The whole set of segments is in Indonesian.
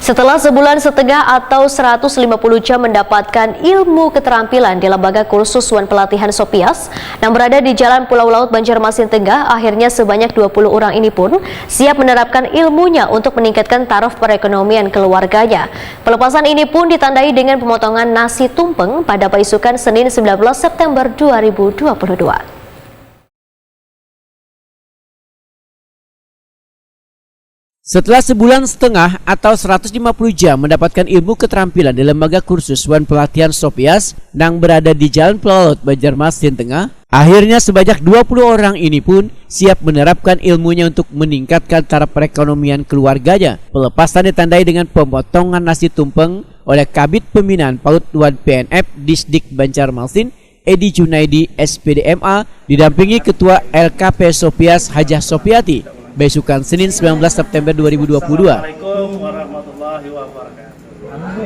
Setelah sebulan setengah atau 150 jam mendapatkan ilmu keterampilan di Lembaga Kursus Wan Pelatihan Sopias yang berada di Jalan Pulau Laut Banjarmasin Tengah, akhirnya sebanyak 20 orang ini pun siap menerapkan ilmunya untuk meningkatkan taraf perekonomian keluarganya. Pelepasan ini pun ditandai dengan pemotongan nasi tumpeng pada paisukan Senin 19 September 2022. Setelah sebulan setengah atau 150 jam mendapatkan ilmu keterampilan di Lembaga Kursus Wan Pelatihan Sopias yang berada di Jalan Pulau Laut Banjarmasin Tengah, akhirnya sebanyak 20 orang ini pun siap menerapkan ilmunya untuk meningkatkan taraf perekonomian keluarganya. Pelepasan ditandai dengan pemotongan nasi tumpeng oleh Kabid Pembinaan PAUD Wan PNF Disdik Banjarmasin, Edi Junaidi SPDMA, didampingi Ketua LKP Sopias Hajah Sopiati. Besukan Senin 19 September 2022. Assalamualaikum warahmatullahi wabarakatuh.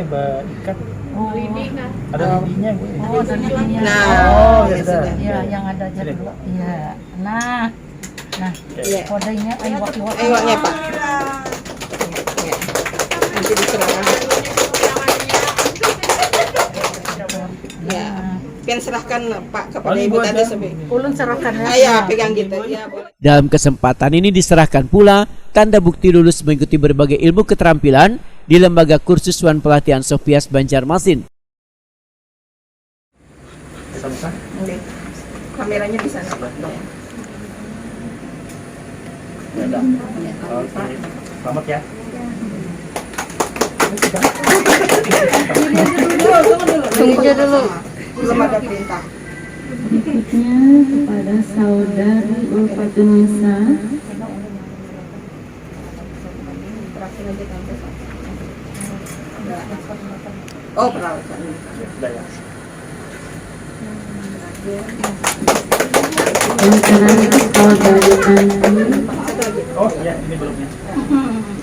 Oh, ini kan Ada lidinya, Bu. Oh, ada lidinya. Nah, oh, ya sudah. Ya, yang ada aja dulu. Iya. Nah. Ya. Kodenya iwak-iwak. Iwaknya, Pak. Ya. Nanti diserahkan. Ya. Pian serahkan Pak kepada Ibu tadi sampai. Ulun serahkan ya. Iya, pegang gitu. Ya, boleh. Dalam kesempatan ini diserahkan pula tanda bukti lulus mengikuti berbagai ilmu keterampilan di Lembaga Kursus Wan Pelatihan Sopias Banjarmasin. Kameranya di sana. Selamat ya. Tunggu dulu. Belum ada perintah. Berikutnya kepada saudari Ulfatunisa. Oh, perawatan. Sudah ya. Dan sekarang saudari Tanti. Oh ya, ini belumnya.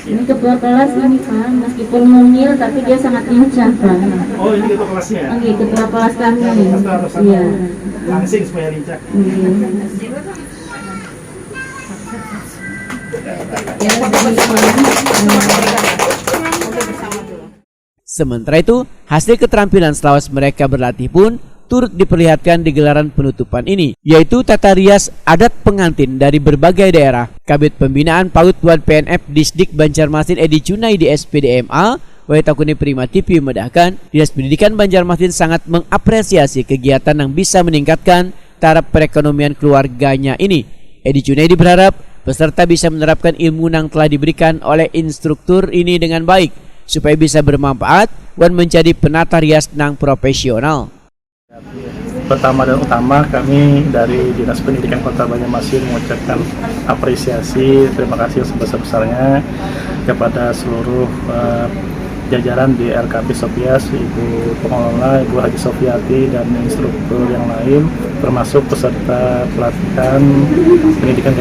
Ini ketua kelas ini Pak, meskipun mungil tapi dia sangat lincah Pak. Oh, ini ketua kelasnya ya? Oke, ketua kelas kami. Pasti harus Iya. langsing supaya lincah. Sementara itu, hasil keterampilan setelah mereka berlatih pun turut diperlihatkan di gelaran penutupan ini, yaitu tata rias adat pengantin dari berbagai daerah. Kabid Pembinaan PAUD Wan PNF Disdik Banjarmasin Edi Junaidi SPDMA, Waitakuni Prima TV medahkan, Dinas Pendidikan Banjarmasin sangat mengapresiasi kegiatan yang bisa meningkatkan taraf perekonomian keluarganya ini. Edi Junaidi berharap peserta bisa menerapkan ilmu yang telah diberikan oleh instruktur ini dengan baik, supaya bisa bermanfaat dan menjadi penata rias yang profesional. Pertama dan utama kami dari Dinas Pendidikan Kota Banjarmasin mengucapkan apresiasi, terima kasih sebesar-besarnya kepada seluruh jajaran di LKP Sopias, Ibu Pengelola, Ibu Haji Sofiati, dan instruktur yang lain, termasuk peserta pelatihan pendidikan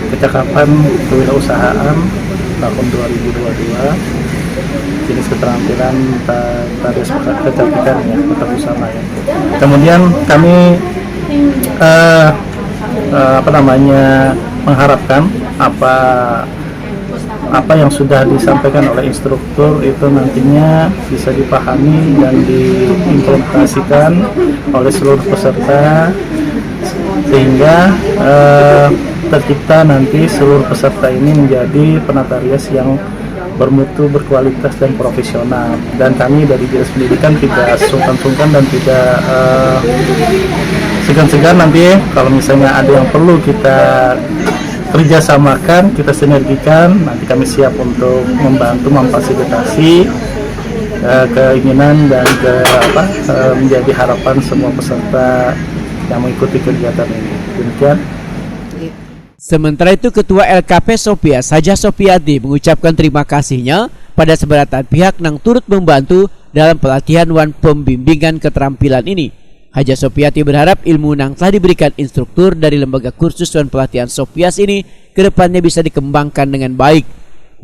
kecakapan kewirausahaan tahun 2022. Jenis keterampilan tadi kecantikan ya, tetap bersama ya. Kemudian kami mengharapkan apa yang sudah disampaikan oleh instruktur itu nantinya bisa dipahami dan diimplementasikan oleh seluruh peserta, sehingga tercipta nanti seluruh peserta ini menjadi penata rias yang bermutu, berkualitas, dan profesional. Dan kami dari Dinas Pendidikan tidak sungkan-sungkan dan tidak segan-segan nanti kalau misalnya ada yang perlu kita kerjasamakan, kita sinergikan, nanti kami siap untuk membantu memfasilitasi keinginan dan menjadi harapan semua peserta yang mengikuti kegiatan ini. Demikian. Sementara itu, Ketua LKP Sopias Hajah Sopiati mengucapkan terima kasihnya pada seberatan pihak yang turut membantu dalam pelatihan wan pembimbingan keterampilan ini. Hajah Sopiati berharap ilmu yang telah diberikan instruktur dari Lembaga Kursus Wan Pelatihan Sopias ini kedepannya bisa dikembangkan dengan baik.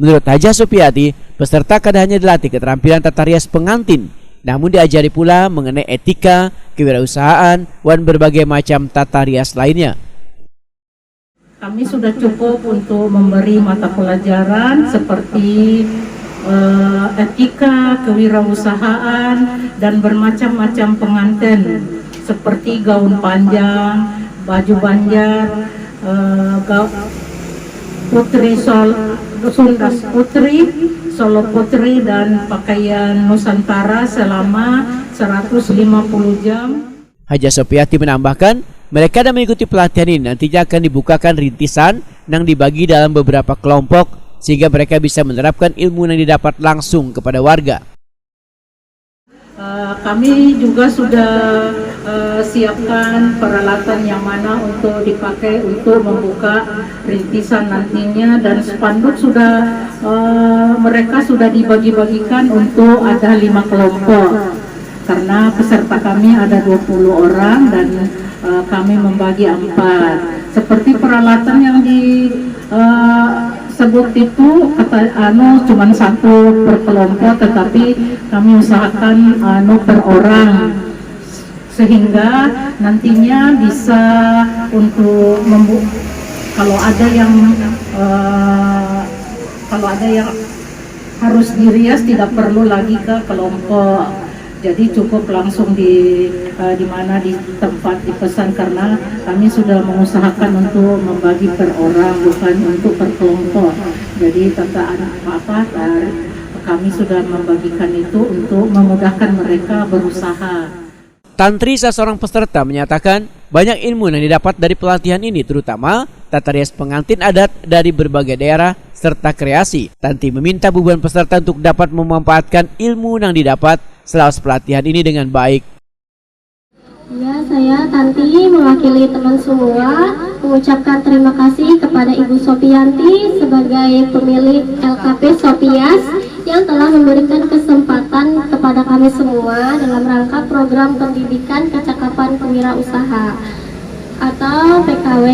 Menurut Hajah Sopiati, peserta kada hanya dilatih keterampilan tata rias pengantin, namun diajari pula mengenai etika, kewirausahaan, dan berbagai macam tata rias lainnya. Kami sudah cukup untuk memberi mata pelajaran seperti etika kewirausahaan dan bermacam-macam pengantin seperti gaun panjang, baju banjar, putri Sunda putri, Solo putri, dan pakaian Nusantara selama 150 jam. Haja Sopiati menambahkan, mereka yang mengikuti pelatihan ini nantinya akan dibukakan rintisan yang dibagi dalam beberapa kelompok sehingga mereka bisa menerapkan ilmu yang didapat langsung kepada warga. Kami juga sudah siapkan peralatan yang mana untuk dipakai untuk membuka rintisan nantinya, dan spanduk sudah mereka sudah dibagi-bagikan untuk ada 5 kelompok. Karena peserta kami ada 20 orang dan kami membagi 4. Seperti peralatan yang disebut itu cuma 1 per kelompok, tetapi kami usahakan per orang sehingga nantinya bisa untuk kalau ada yang harus dirias tidak perlu lagi ke kelompok. Jadi cukup langsung di tempat dipesan, karena kami sudah mengusahakan untuk membagi per orang bukan untuk per kelompok. Jadi kami sudah membagikan itu untuk memudahkan mereka berusaha. Tantri, salah seorang peserta, menyatakan banyak ilmu yang didapat dari pelatihan ini, terutama tata rias pengantin adat dari berbagai daerah serta kreasi. Tanti meminta beberapa peserta untuk dapat memanfaatkan ilmu yang didapat selama pelatihan ini dengan baik. Ya, saya Tanti mewakili teman semua mengucapkan terima kasih kepada Ibu Sopianti sebagai pemilik LKP Sopias yang telah memberikan kesempatan kepada kami semua dalam rangka program pendidikan kecakapan kewirausahaan atau PKW.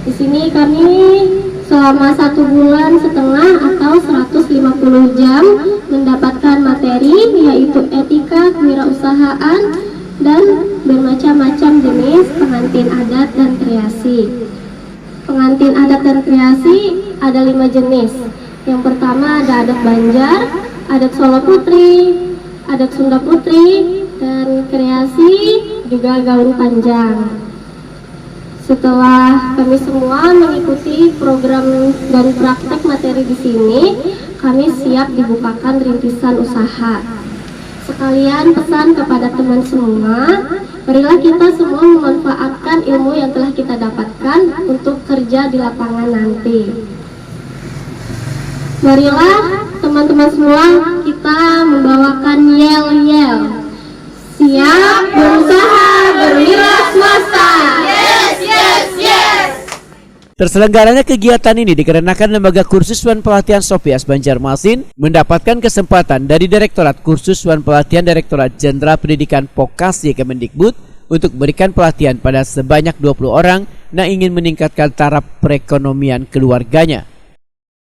Di sini kami selama 1,5 bulan atau 150 jam mendapatkan materi yaitu etika kewirausahaan dan bermacam-macam jenis pengantin adat dan kreasi. Pengantin adat dan kreasi ada 5 jenis. Yang pertama ada adat Banjar, adat Solo Putri, adat Sunda Putri, dan kreasi juga gaun panjang. Setelah kami semua mengikuti program dan praktek materi di sini, kami siap dibukakan rintisan usaha. Sekalian pesan kepada teman semua, marilah kita semua memanfaatkan ilmu yang telah kita dapatkan untuk kerja di lapangan nanti. Marilah teman-teman semua kita membawakan yel-yel. Siap berusaha berwira swasta. Terselenggaranya kegiatan ini dikarenakan Lembaga Kursus Wan Pelatihan Sopias Banjarmasin mendapatkan kesempatan dari Direktorat Kursus Wan Pelatihan Direktorat Jenderal Pendidikan Vokasi Kemendikbud untuk memberikan pelatihan pada sebanyak 20 orang yang ingin meningkatkan taraf perekonomian keluarganya.